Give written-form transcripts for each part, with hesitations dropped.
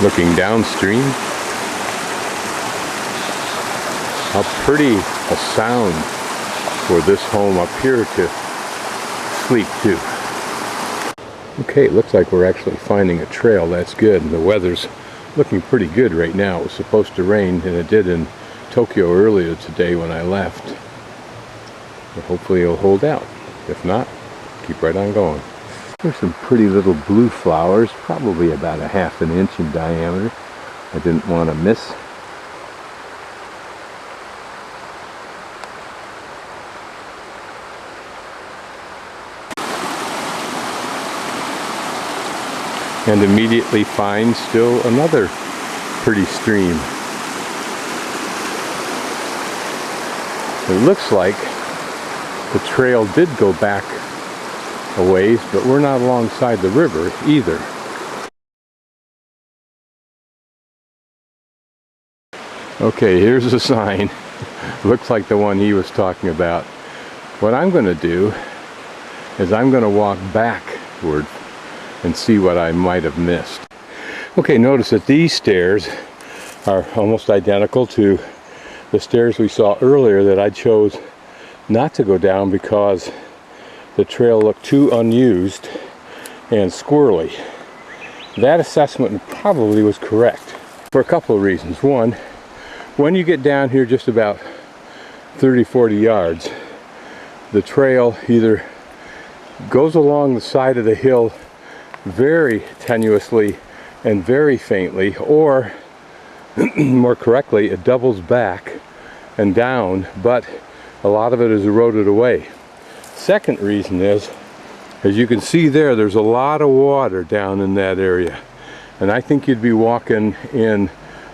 Looking downstream. How pretty a sound for this home up here to sleep to. Okay, it looks like we're actually finding a trail. That's good, and the weather's looking pretty good right now. It was supposed to rain, and it did in Tokyo earlier today when I left. But hopefully it'll hold out. If not, keep right on going. There's some pretty little blue flowers, probably about a ½ an inch in diameter. I didn't want to miss. And immediately find still another pretty stream. It looks like the trail did go back a ways, but we're not alongside the river either. Okay, here's a sign. Looks like the one he was talking about. What I'm going to do is I'm going to walk backward and see what I might have missed. Okay, notice that these stairs are almost identical to the stairs we saw earlier that I chose not to go down because the trail looked too unused and squirrely. That assessment probably was correct for a couple of reasons. One, when you get down here just about 30-40 yards, the trail either goes along the side of the hill very tenuously and very faintly, or more correctly, it doubles back and down, but a lot of it is eroded away. Second reason is, as you can see there, there's a lot of water down in that area, and I think you'd be walking in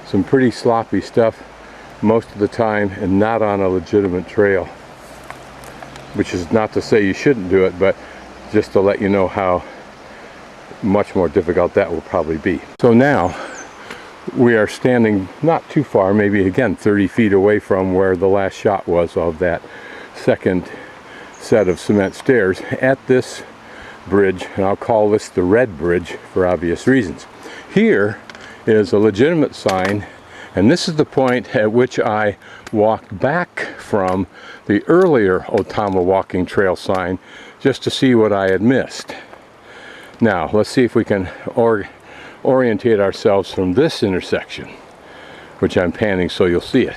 some pretty sloppy stuff most of the time and not on a legitimate trail, which is not to say you shouldn't do it, but just to let you know how much more difficult that will probably be. So now we are standing not too far, maybe again 30 feet away from where the last shot was of that second set of cement stairs at this bridge, and I'll call this the Red Bridge for obvious reasons. Here is a legitimate sign, and this is the point at which I walked back from the earlier Ootama walking trail sign just to see what I had missed. Now, let's see if we can orientate ourselves from this intersection, which I'm panning so you'll see it.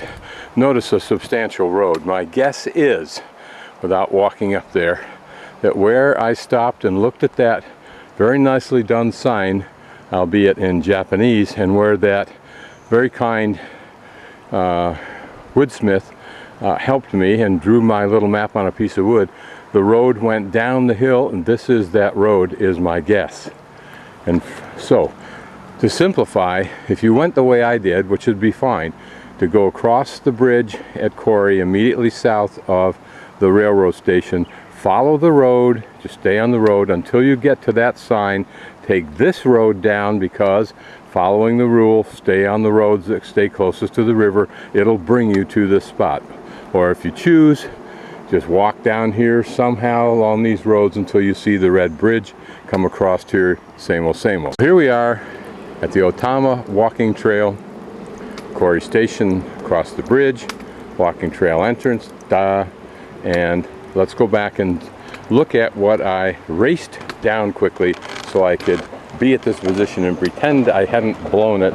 Notice a substantial road. My guess is, without walking up there, that where I stopped and looked at that very nicely done sign, albeit in Japanese, and where that very kind woodsmith helped me and drew my little map on a piece of wood, the road went down the hill, and this is that road, is my guess. And so, to simplify, if you went the way I did, which would be fine, to go across the bridge at Kori, immediately south of the railroad station, follow the road, just stay on the road until you get to that sign, take this road down, because following the rule, stay on the roads that stay closest to the river, it'll bring you to this spot. Or if you choose, just walk down here somehow along these roads until you see the Red Bridge, come across here, same old, same old. Here we are at the Ootama walking trail, Kori Station, across the bridge, walking trail entrance, and let's go back and look at what I raced down quickly so I could be at this position and pretend I hadn't blown it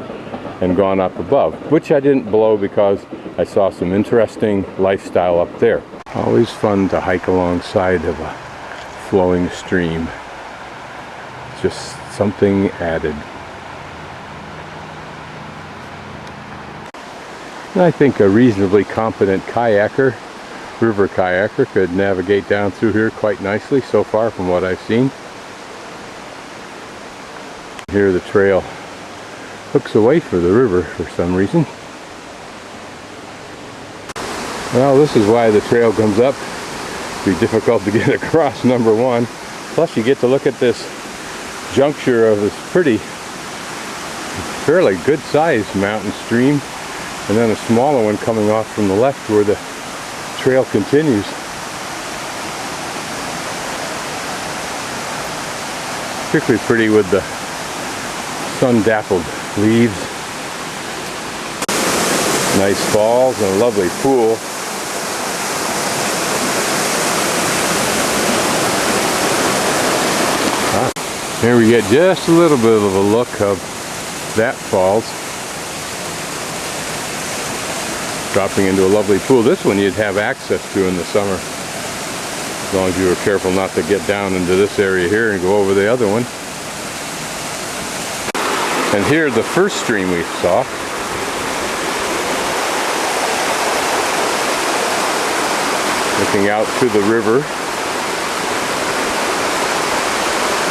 and gone up above, which I didn't blow because I saw some interesting lifestyle up there. Always fun to hike alongside of a flowing stream. Just something added. And I think a reasonably competent kayaker, river kayaker, could navigate down through here quite nicely so far from what I've seen. Here the trail hooks away from the river for some reason. Well, this is why the trail comes up. It'd be difficult to get across, number one. Plus you get to look at this juncture of this pretty, fairly good sized mountain stream, and then a smaller one coming off from the left where the trail continues. Particularly pretty with the sun dappled leaves. Nice falls and a lovely pool. Here we get just a little bit of a look of that falls. Dropping into a lovely pool. This one you'd have access to in the summer, as long as you were careful not to get down into this area here and go over the other one. And here's the first stream we saw. Looking out to the river.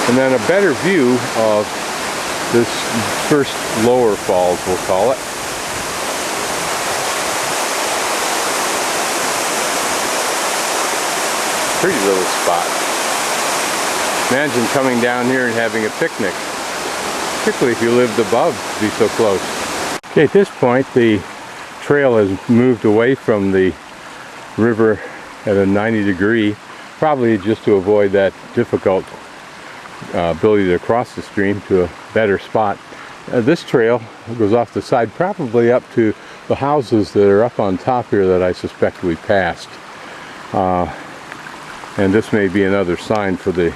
And then a better view of this first lower falls, we'll call it. Pretty little spot. Imagine coming down here and having a picnic, particularly if you lived above, to be so close. Okay, at this point the trail has moved away from the river at a 90-degree, probably just to avoid that difficult ability to cross the stream to a better spot. This trail goes off the side, probably up to the houses that are up on top here that I suspect we passed. And this may be another sign for the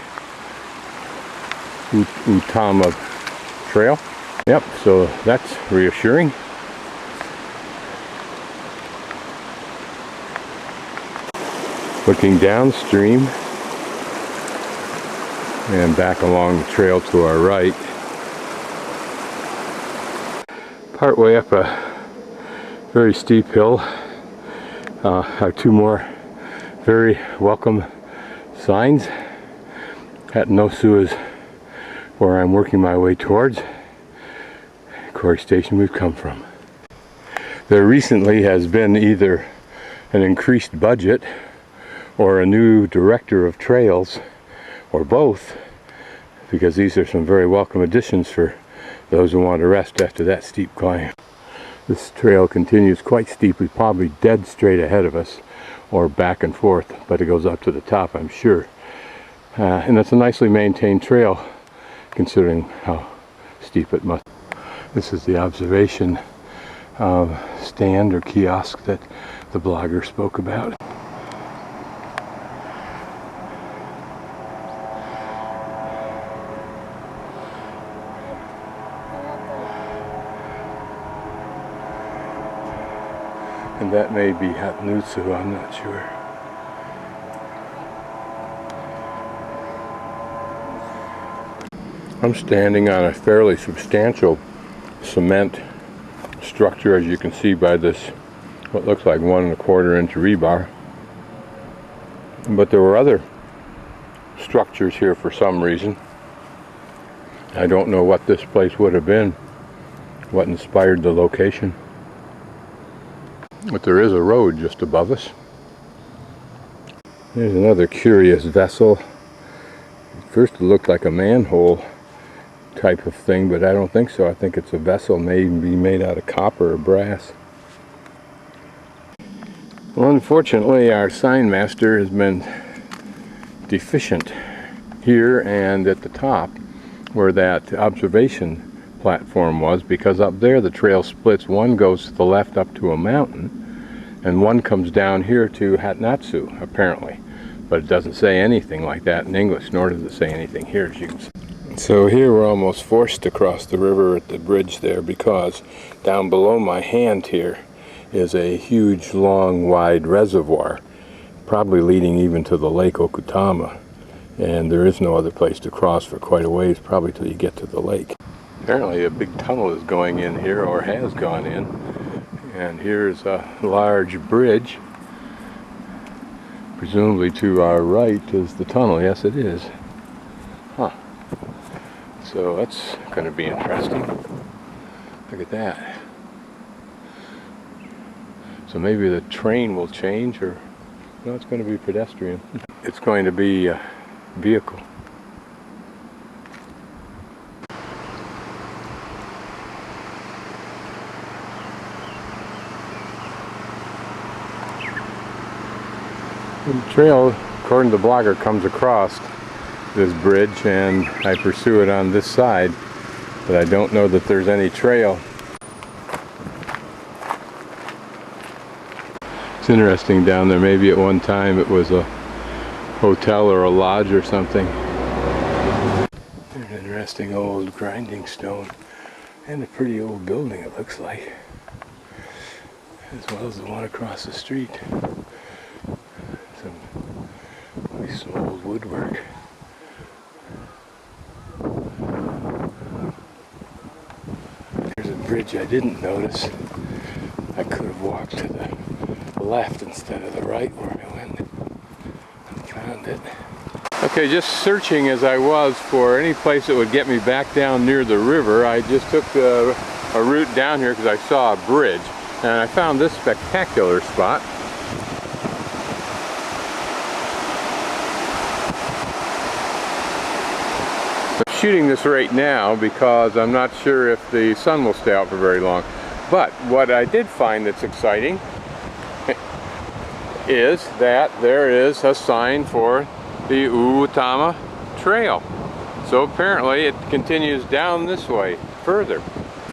Ootama Trail. Yep, so that's reassuring. Looking downstream and back along the trail to our right. Partway up a very steep hill are two more very welcome signs. Hatenosu is where I'm working my way towards. Kori Station we've come from. There recently has been either an increased budget or a new director of trails, or both, because these are some very welcome additions for those who want to rest after that steep climb. This trail continues quite steeply, probably dead straight ahead of us, or back and forth, but it goes up to the top, I'm sure. And it's a nicely maintained trail, considering how steep it must. This is the observation stand or kiosk that the blogger spoke about. And that may be Hatenosu, I'm not sure. I'm standing on a fairly substantial cement structure, as you can see by this, what looks like 1 1/4 inch rebar. But there were other structures here for some reason. I don't know what this place would have been, what inspired the location. But there is a road just above us. There's another curious vessel. First it looked like a manhole type of thing, but I don't think so. I think it's a vessel, may even be made out of copper or brass. Well, unfortunately our sign master has been deficient here and at the top where that observation platform was, because up there the trail splits. One goes to the left up to a mountain and one comes down here to Hatenosu apparently, but it doesn't say anything like that in English, nor does it say anything here, as you can see. So here we're almost forced to cross the river at the bridge there, because down below my hand here is a huge long wide reservoir, probably leading even to the lake Ootama, and there is no other place to cross for quite a ways, probably till you get to the lake. Apparently a big tunnel is going in here, or has gone in, and here's a large bridge. Presumably to our right is the tunnel. Yes, it is. Huh. So that's going to be interesting. Look at that. So maybe the train will change, or no, it's going to be pedestrian. It's going to be a vehicle. The trail, according to the blogger, comes across this bridge, and I pursue it on this side, but I don't know that there's any trail. It's interesting down there. Maybe at one time it was a hotel or a lodge or something. There's an interesting old grinding stone and a pretty old building, it looks like, as well as the one across the street. Some old woodwork. There's a bridge I didn't notice. I could have walked to the left instead of the right where I went and found it. Okay, just searching as I was for any place that would get me back down near the river, I just took a route down here because I saw a bridge, and I found this spectacular spot. I'm shooting this right now because I'm not sure if the sun will stay out for very long. But what I did find that's exciting is that there is a sign for the Ootama Trail. So apparently it continues down this way further.